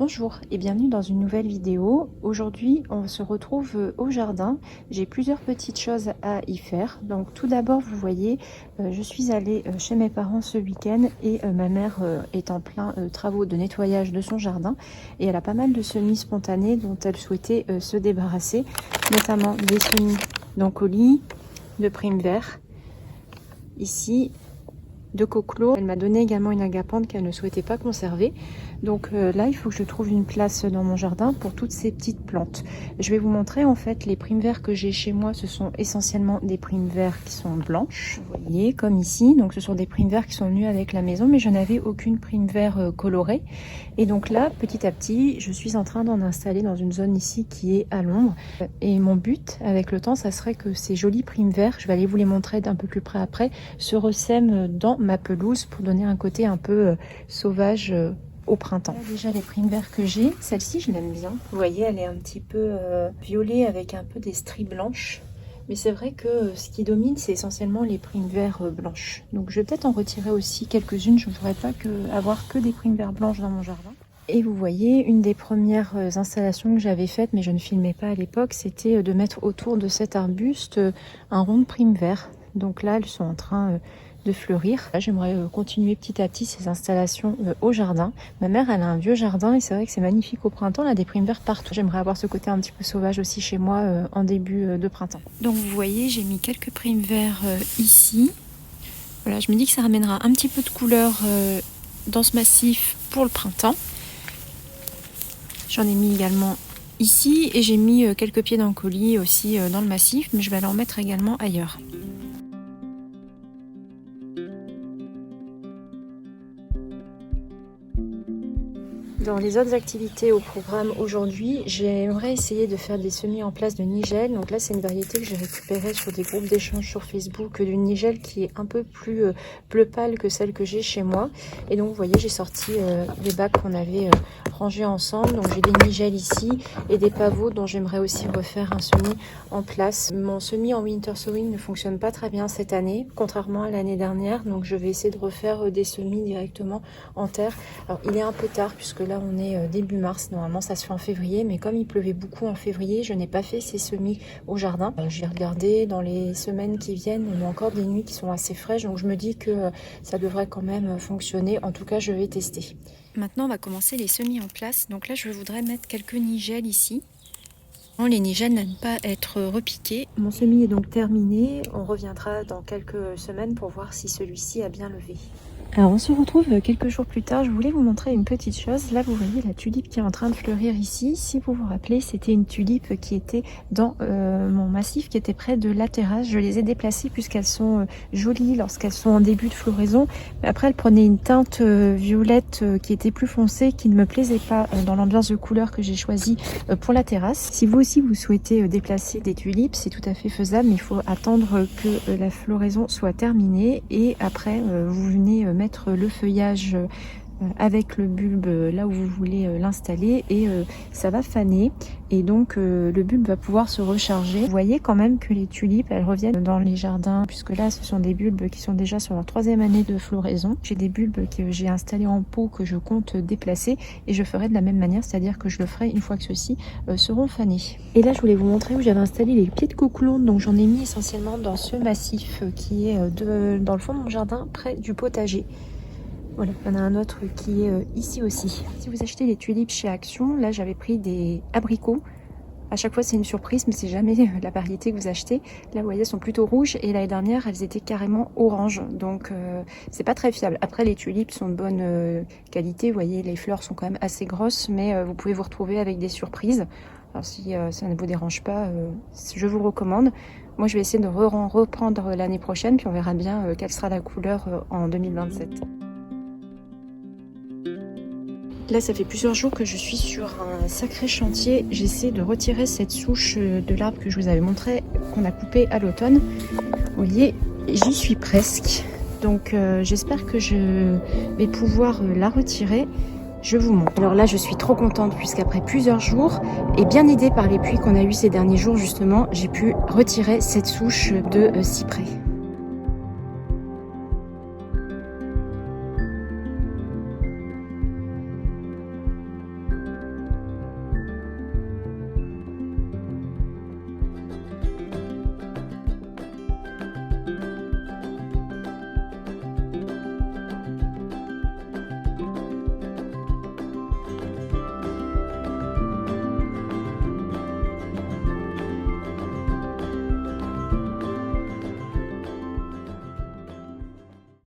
Bonjour et bienvenue dans une nouvelle vidéo. Aujourd'hui, on se retrouve au jardin. J'ai plusieurs petites choses à y faire. Donc tout d'abord, vous voyez, je suis allée chez mes parents ce week-end et ma mère est en plein travaux de nettoyage de son jardin et elle a pas mal de semis spontanés dont elle souhaitait se débarrasser, notamment des semis d'encolie, de prime vert, ici, de coqueluche. Elle m'a donné également une agapante qu'elle ne souhaitait pas conserver. Donc là, il faut que je trouve une place dans mon jardin pour toutes ces petites plantes. Je vais vous montrer en fait les primes verts que j'ai chez moi. Ce sont essentiellement des primes verts qui sont blanches, vous voyez, comme ici. Donc ce sont des primes verts qui sont venues avec la maison, mais je n'avais aucune prime vert colorée. Et donc là, petit à petit, je suis en train d'en installer dans une zone ici qui est à l'ombre. Et mon but avec le temps, ça serait que ces jolis primes verts, je vais aller vous les montrer d'un peu plus près après, se ressèment dans ma pelouse pour donner un côté un peu sauvage au printemps. Là, déjà les primes verts que j'ai, celle-ci je l'aime bien. Vous voyez, elle est un petit peu violet avec un peu des stries blanches. Mais c'est vrai que ce qui domine, c'est essentiellement les primes verts blanches. Donc je vais peut-être en retirer aussi quelques-unes. Je ne voudrais pas avoir que des primes verts blanches dans mon jardin. Et vous voyez, une des premières installations que j'avais faites, mais je ne filmais pas à l'époque, c'était de mettre autour de cet arbuste un rond de primes verts. Donc là, elles sont en train de fleurir. Là, j'aimerais continuer petit à petit ces installations au jardin. Ma mère, elle a un vieux jardin et c'est vrai que c'est magnifique au printemps. Elle a des primes vertes partout. J'aimerais avoir ce côté un petit peu sauvage aussi chez moi en début de printemps. Donc vous voyez, j'ai mis quelques primes verts ici. Voilà, je me dis que ça ramènera un petit peu de couleur dans ce massif pour le printemps. J'en ai mis également ici et j'ai mis quelques pieds d'encolie aussi dans le massif, mais je vais aller en mettre également ailleurs. Dans les autres activités au programme aujourd'hui, j'aimerais essayer de faire des semis en place de nigelle. Donc là, c'est une variété que j'ai récupérée sur des groupes d'échange sur Facebook d'une nigelle qui est un peu plus bleu pâle que celle que j'ai chez moi. Et donc, vous voyez, j'ai sorti les bacs qu'on avait rangés ensemble. Donc, j'ai des nigelles ici et des pavots dont j'aimerais aussi refaire un semis en place. Mon semis en winter sowing ne fonctionne pas très bien cette année, contrairement à l'année dernière. Donc, je vais essayer de refaire des semis directement en terre. Alors, il est un peu tard puisque là on est début mars, normalement ça se fait en février, mais comme il pleuvait beaucoup en février, je n'ai pas fait ces semis au jardin. J'ai regardé dans les semaines qui viennent, on a encore des nuits qui sont assez fraîches, donc je me dis que ça devrait quand même fonctionner. En tout cas, je vais tester. Maintenant on va commencer les semis en place. Donc là je voudrais mettre quelques nigelles ici. Les nigelles n'aiment pas être repiquées. Mon semis est donc terminé, on reviendra dans quelques semaines pour voir si celui-ci a bien levé. Alors on se retrouve quelques jours plus tard. Je voulais vous montrer une petite chose. Là vous voyez la tulipe qui est en train de fleurir ici. Si vous vous rappelez, c'était une tulipe qui était dans mon massif, qui était près de la terrasse. Je les ai déplacées puisqu'elles sont jolies lorsqu'elles sont en début de floraison. Mais après elles prenaient une teinte violette qui était plus foncée, qui ne me plaisait pas dans l'ambiance de couleur que j'ai choisie pour la terrasse. Si vous aussi vous souhaitez déplacer des tulipes, c'est tout à fait faisable, mais il faut attendre que la floraison soit terminée et après vous venez mettre le feuillage avec le bulbe là où vous voulez l'installer et ça va faner et donc le bulbe va pouvoir se recharger. Vous voyez quand même que les tulipes elles reviennent dans les jardins puisque là ce sont des bulbes qui sont déjà sur leur 3e année de floraison. J'ai des bulbes que j'ai installés en pot que je compte déplacer et je ferai de la même manière, c'est-à-dire que je le ferai une fois que ceux-ci seront fanés. Et là je voulais vous montrer où j'avais installé les pieds de coquelonde, donc j'en ai mis essentiellement dans ce massif qui est dans le fond de mon jardin près du potager. Voilà, il y en a un autre qui est ici aussi. Si vous achetez les tulipes chez Action, là j'avais pris des abricots. À chaque fois c'est une surprise, mais c'est jamais la variété que vous achetez. Là vous voyez, elles sont plutôt rouges et l'année dernière elles étaient carrément orange. Donc c'est pas très fiable. Après les tulipes sont de bonne qualité. Vous voyez, les fleurs sont quand même assez grosses, mais vous pouvez vous retrouver avec des surprises. Alors si ça ne vous dérange pas, je vous recommande. Moi je vais essayer de reprendre l'année prochaine, puis on verra bien quelle sera la couleur en 2027. Là, ça fait plusieurs jours que je suis sur un sacré chantier. J'essaie de retirer cette souche de l'arbre que je vous avais montré, qu'on a coupé à l'automne. Vous voyez, j'y suis presque. Donc, j'espère que je vais pouvoir la retirer. Je vous montre. Alors là, je suis trop contente puisqu'après plusieurs jours, et bien aidée par les pluies qu'on a eues ces derniers jours, justement, j'ai pu retirer cette souche de cyprès.